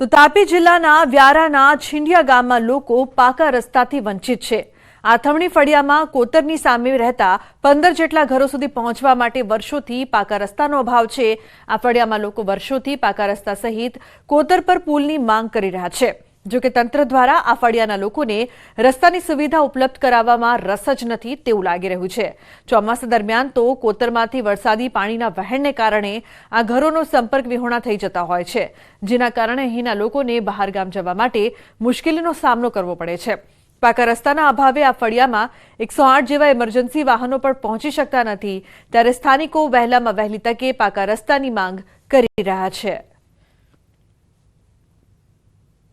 તો તાપી જિલ્લાના વ્યારાના છીંડિયા ગામમાં લોકો પાકા રસ્તાથી વંચિત છે। આથમણી ફળિયામાં કોતરની સામે રહેતા 15 જેટલા ઘરો સુધી પહોંચવા માટે વર્ષોથી પાકા રસ્તાનો અભાવ છે। આ ફળિયામાં લોકો વર્ષોથી પાકા રસ્તા સહિત કોતર પર પુલની માંગ કરી રહ્યા છે। જો કે તંત્ર દ્વારા આ ફળિયાના લોકોને રસ્તાની સુવિધા ઉપલબ્ધ કરાવવામાં રસ જ નથી તેવું લાગી રહ્યું છે। ચોમાસા દરમિયાન તો કોતરમાંથી વરસાદી પાણીના વહેણને કારણે આ ઘરોનો સંપર્ક વિહોણા થઈ જતા હોય છે, જેના કારણે અહીંના લોકોને બહારગામ જવા માટે મુશ્કેલીનો સામનો કરવો પડે છે। પાકા રસ્તાના અભાવે આ ફળિયામાં 108 જેવા ઇમરજન્સી વાહનો પણ પહોંચી શકતા નથી, ત્યારે સ્થાનિકો વહેલામાં વહેલી તકે પાકા રસ્તાની માંગ કરી રહ્યા છે।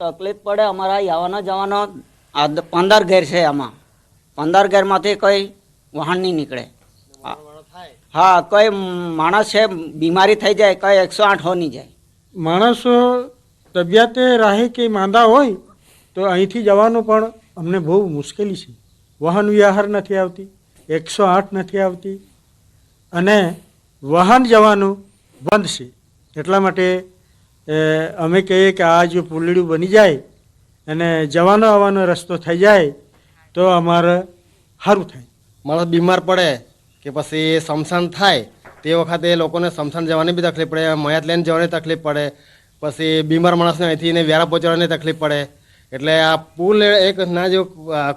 तकलीफ पड़े अमरा आवाना जवाना 15 घर है। आमा 15 घर में कोई वाहन नहीं निकले। हाँ, कोई मानस है बीमारी थी जाए, कोई 108 हो नहीं जाए। मानस तबियत राहे के मांदा हो तो अहींथी जवानुं पण अमने बहु मुश्केली छे। वाहन व्यवहार नहीं आवती, 108 नहीं आवती अने वाहन जवानुं बंध छे। एटला माटे अमे कहीए कि आ जो पुलड़ू बनी जाए अने जवानो आवવાનો रस्तो थई जाए तो अमारे सारूं थाय। माणस बीमार पड़े कि पछी समसान थाय ते वखते लोकोने समसान जवानी भी तकलीफ पड़े, मयात लईने जवानी तकलीफ पड़े, पछी बीमार माणसने અહીંથી ને વ્યારા પહોંચાડવાની તકલીફ પડે। એટલે આ પુલ એક ના જો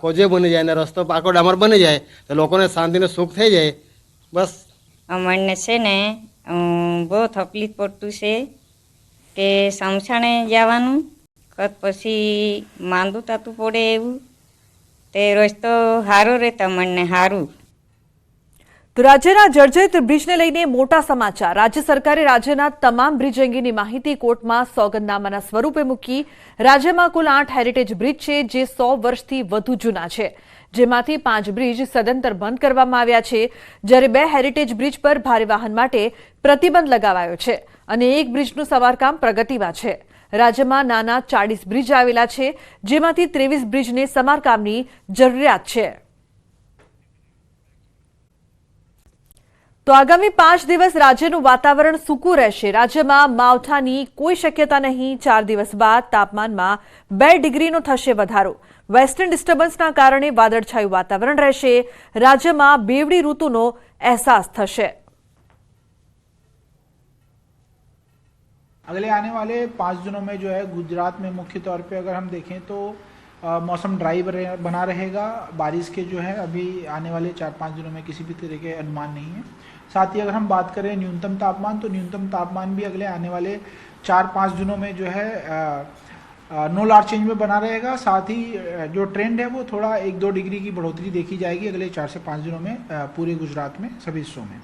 કોજે બની જાય ને રસ્તો પાકો ડામર બની જાય તો લોકોને શાંતિને સુખ થઈ જાય। બસ અમને છે ને બહુ તકલીફ પડતું છે કે સમસાણે જવાનું પછી માંદું થતું પડે એવું તે રસ્તો સારો રહે તમને સારું। તો રાજ્યના જર્જરિત બ્રિજને લઈને મોટા સમાચાર। રાજ્ય સરકારે રાજ્યના તમામ બ્રિજ અંગેની માહિતી કોર્ટમાં સોગંદનામાના સ્વરૂપે મૂકી। રાજ્યમાં કુલ 8 હેરિટેજ બ્રિજ છે જે 100 વર્ષથી વધુ જૂના છે, જેમાંથી 5 બ્રિજ સદંતર બંધ કરવામાં આવ્યા છે, જ્યારે 2 હેરિટેજ બ્રિજ પર ભારે વાહન માટે પ્રતિબંધ લગાવાયો છે અને એક બ્રિજનું સમારકામ પ્રગતિમાં છે। રાજ્યમાં નાના 40 બ્રિજ આવેલા છે, જેમાંથી 23 બ્રિજને સમારકામની જરૂરિયાત છે। તો આગામી 5 દિવસ રાજ્યનું વાતાવરણ સૂકું રહેશે। રાજ્યમાં માવઠાની કોઈ શક્યતા નહીં। 4 દિવસ બાદ તાપમાનમાં 2 ડિગ્રીનો થશે વધારો। વેસ્ટર્ન ડિસ્ટર્બન્સના કારણે વાદળછાયું વાતાવરણ રહેશે। રાજ્યમાં બેવડી ઋતુનો અહેસાસ થશે। अगले आने वाले 5 दिनों में जो है गुजरात में मुख्य तौर पे अगर हम देखें तो मौसम ड्राई बना रहेगा। बारिश के जो है अभी आने वाले 4-5 दिनों में किसी भी तरह के अनुमान नहीं है। साथ ही अगर हम बात करें न्यूनतम तापमान, तो न्यूनतम तापमान भी अगले आने वाले 4-5 दिनों में जो है नो लार्ज चेंज में बना रहेगा। साथ ही जो ट्रेंड है वो थोड़ा 1-2 डिग्री की बढ़ोतरी देखी जाएगी अगले 4 से 5 दिनों में पूरे गुजरात में सभी हिस्सों में।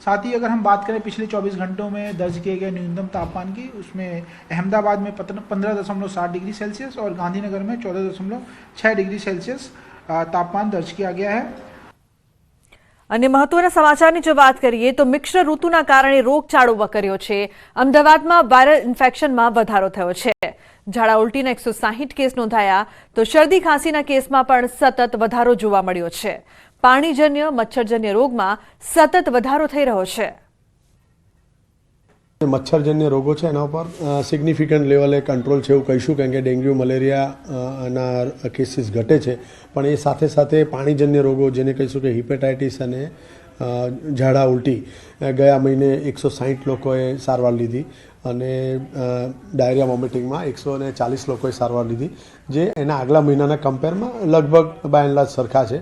साथ ही अगर हम बात करें पिछले 24 घंटों में दर्ज किए गए न्यूनतम तापमान की, उसमें अहमदाबाद में 15.7 डिग्री सेल्सियस और गांधीनगर में 14.6 डिग्री सेल्सियस तापमान दर्ज किया गया है। અને મહત્વના સમાચારની જો વાત કરીએ તો મિશ્ર ઋતુના કારણે રોગચાળો વકર્યો છે। અમદાવાદમાં વાયરલ ઇન્ફેક્શનમાં વધારો થયો છે। ઝાડા ઉલટીના 160 કેસ નોંધાયા, તો શરદી ખાંસીના કેસમાં પણ સતત વધારો જોવા મળ્યો છે। પાણીજન્ય મચ્છરજન્ય રોગમાં સતત વધારો થઈ રહ્યો છે। મચ્છરજન્ય રોગો છે એના ઉપર સિગ્નિફિકન્ટ લેવલે કંટ્રોલ છે એવું કહીશું, કારણ કે ડેન્ગ્યુ મલેરિયાના કેસીસ ઘટે છે, પણ એ સાથે સાથે પાણીજન્ય રોગો જેને કહીશું કે હિપેટાઇટિસ અને ઝાડા ઉલટી ગયા મહિને 160 લોકોએ સારવાર લીધી અને ડાયરિયા વોમિટિંગમાં 140 લોકોએ સારવાર લીધી, જે એના આગલા મહિનાના કમ્પેરમાં લગભગ બાય એન્ડ લાર્જ સરખા છે।